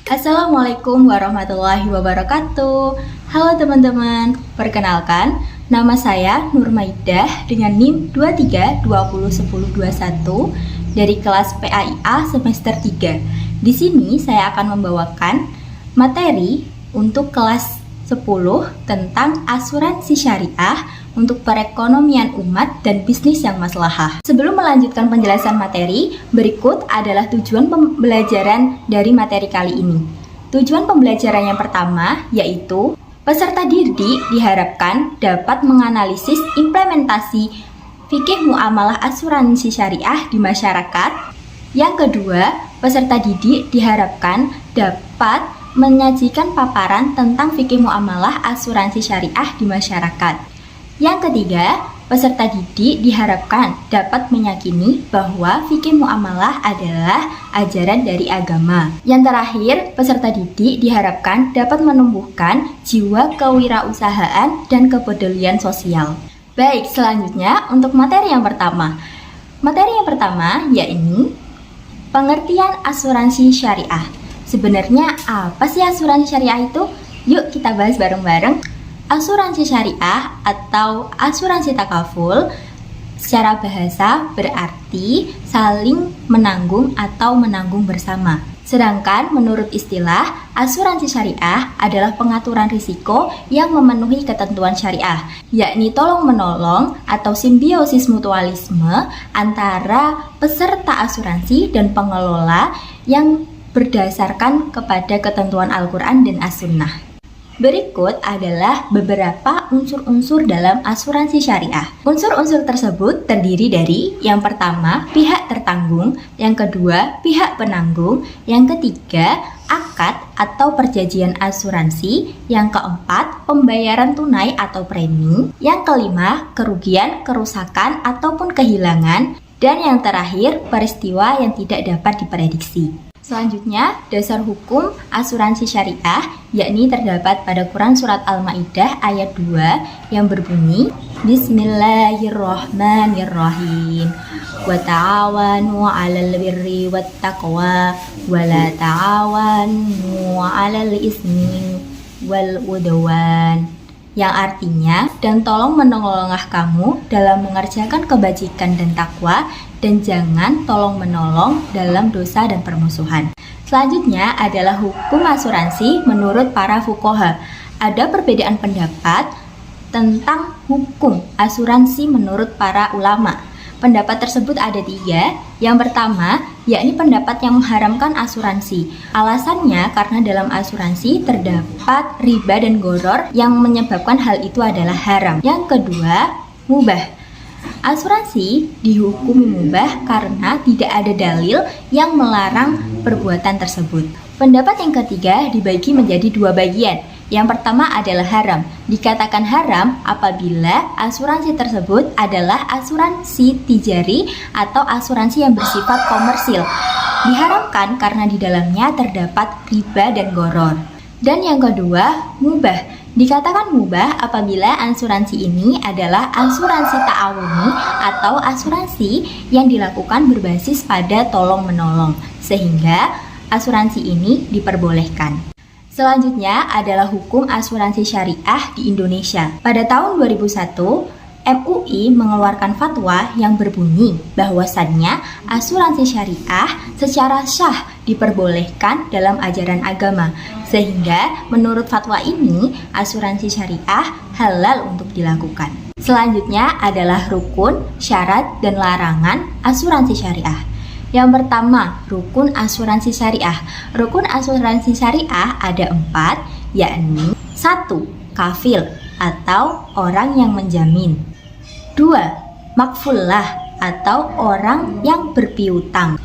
Assalamualaikum warahmatullahi wabarakatuh. Halo teman-teman, perkenalkan nama saya Nurmaidah dengan NIM 23201021 dari kelas PAIA semester 3. Di sini saya akan membawakan materi untuk kelas 10 tentang asuransi syariah untuk perekonomian umat dan bisnis yang maslahah. Sebelum melanjutkan penjelasan materi, berikut adalah tujuan pembelajaran dari materi kali ini. Tujuan pembelajaran yang pertama yaitu peserta didik diharapkan dapat menganalisis implementasi fikih muamalah asuransi syariah di masyarakat. Yang kedua, peserta didik diharapkan dapat menyajikan paparan tentang fikih muamalah asuransi syariah di masyarakat. Yang ketiga, peserta didik diharapkan dapat meyakini bahwa fikih muamalah adalah ajaran dari agama. Yang terakhir, peserta didik diharapkan dapat menumbuhkan jiwa kewirausahaan dan kepedulian sosial. Baik, selanjutnya untuk materi yang pertama. Materi yang pertama yaitu pengertian asuransi syariah. Sebenarnya apa sih asuransi syariah itu? Yuk kita bahas bareng-bareng. Asuransi syariah atau asuransi takaful secara bahasa berarti saling menanggung atau menanggung bersama. Sedangkan menurut istilah, asuransi syariah adalah pengaturan risiko yang memenuhi ketentuan syariah, yakni tolong-menolong atau simbiosis mutualisme antara peserta asuransi dan pengelola yang berdasarkan kepada ketentuan Al-Quran dan As-Sunnah. Berikut adalah beberapa unsur-unsur dalam asuransi syariah. Unsur-unsur tersebut terdiri dari yang pertama, pihak tertanggung, yang kedua, pihak penanggung, yang ketiga, akad atau perjanjian asuransi, yang keempat, pembayaran tunai atau premi, yang kelima, kerugian, kerusakan, ataupun kehilangan, dan yang terakhir, peristiwa yang tidak dapat diprediksi. Selanjutnya, dasar hukum asuransi syariah yakni terdapat pada Quran Surat Al-Ma'idah ayat 2 yang berbunyi Bismillahirrahmanirrahim wa ta'awanu 'alal birri wat taqwa wa la ta'awanu 'alal ismi wal udwan, yang artinya, dan tolong menolonglah kamu dalam mengerjakan kebajikan dan takwa, dan jangan tolong menolong dalam dosa dan permusuhan. Selanjutnya adalah hukum asuransi menurut para fuqaha. Ada perbedaan pendapat tentang hukum asuransi menurut para ulama. Pendapat tersebut ada 3. Yang pertama, yakni pendapat yang mengharamkan asuransi. Alasannya karena dalam asuransi terdapat riba dan goror yang menyebabkan hal itu adalah haram. Yang kedua, mubah. Asuransi dihukumi mubah karena tidak ada dalil yang melarang perbuatan tersebut. Pendapat yang ketiga dibagi menjadi 2 bagian. Yang pertama adalah haram. Dikatakan haram apabila asuransi tersebut adalah asuransi tijari atau asuransi yang bersifat komersil. Diharamkan karena di dalamnya terdapat riba dan goror. Dan yang kedua, mubah. Dikatakan mubah apabila asuransi ini adalah asuransi ta'awuni atau asuransi yang dilakukan berbasis pada tolong-menolong, sehingga asuransi ini diperbolehkan. Selanjutnya adalah hukum asuransi syariah di Indonesia. Pada tahun 2001, MUI mengeluarkan fatwa yang berbunyi bahwasannya asuransi syariah secara syah diperbolehkan dalam ajaran agama, sehingga menurut fatwa ini asuransi syariah halal untuk dilakukan. Selanjutnya adalah rukun, syarat, dan larangan asuransi syariah. Yang pertama, rukun asuransi syariah. Rukun asuransi syariah ada 4, yakni 1. Kafil atau orang yang menjamin. 2. Makfullah atau orang yang berpiutang.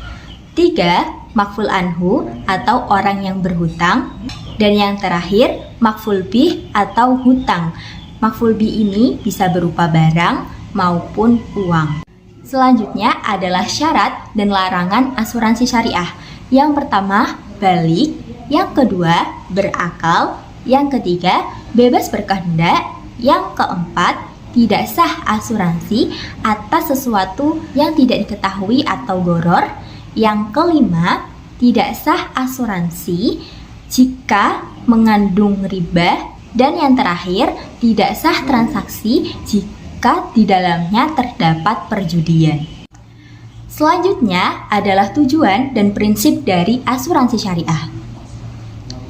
3. Makful anhu atau orang yang berhutang. Dan yang terakhir, makful bih atau hutang. Makful bih ini bisa berupa barang maupun uang. Selanjutnya adalah syarat dan larangan asuransi syariah. Yang pertama, balik. Yang kedua, berakal. Yang ketiga, bebas berkehendak. Yang keempat, tidak sah asuransi atas sesuatu yang tidak diketahui atau goror. Yang kelima, tidak sah asuransi jika mengandung riba, dan yang terakhir, tidak sah transaksi jika di dalamnya terdapat perjudian. Selanjutnya adalah tujuan dan prinsip dari asuransi syariah.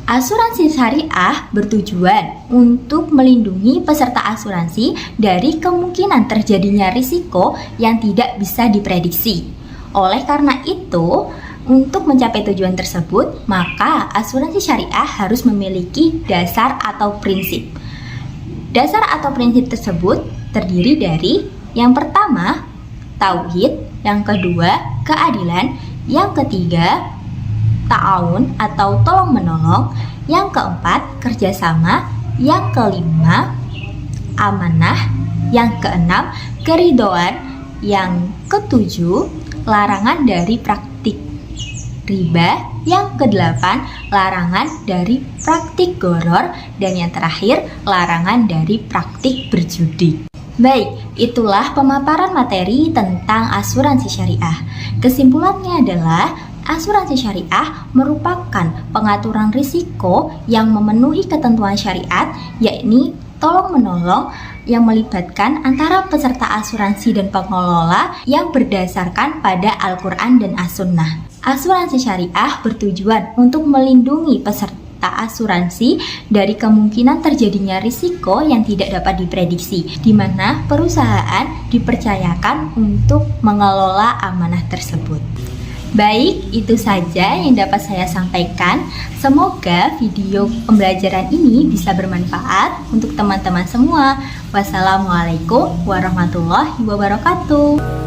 Asuransi syariah bertujuan untuk melindungi peserta asuransi dari kemungkinan terjadinya risiko yang tidak bisa diprediksi. Oleh karena itu, untuk mencapai tujuan tersebut, maka asuransi syariah harus memiliki dasar atau prinsip. Dasar atau prinsip tersebut terdiri dari yang pertama, tauhid, yang kedua, keadilan, yang ketiga, ta'awun atau tolong-menolong, yang keempat, kerjasama, yang kelima, amanah, yang keenam, keridhaan, yang ketujuh, larangan dari praktik riba, yang kedelapan, larangan dari praktik goror, dan yang terakhir, larangan dari praktik berjudi. Baik, itulah pemaparan materi tentang asuransi syariah. Kesimpulannya adalah asuransi syariah merupakan pengaturan risiko yang memenuhi ketentuan syariat, yakni tolong-menolong yang melibatkan antara peserta asuransi dan pengelola yang berdasarkan pada Al-Quran dan As-Sunnah. Asuransi syariah bertujuan untuk melindungi peserta asuransi dari kemungkinan terjadinya risiko yang tidak dapat diprediksi, di mana perusahaan dipercayakan untuk mengelola amanah tersebut. Baik, itu saja yang dapat saya sampaikan. Semoga video pembelajaran ini bisa bermanfaat untuk teman-teman semua. Wassalamualaikum warahmatullahi wabarakatuh.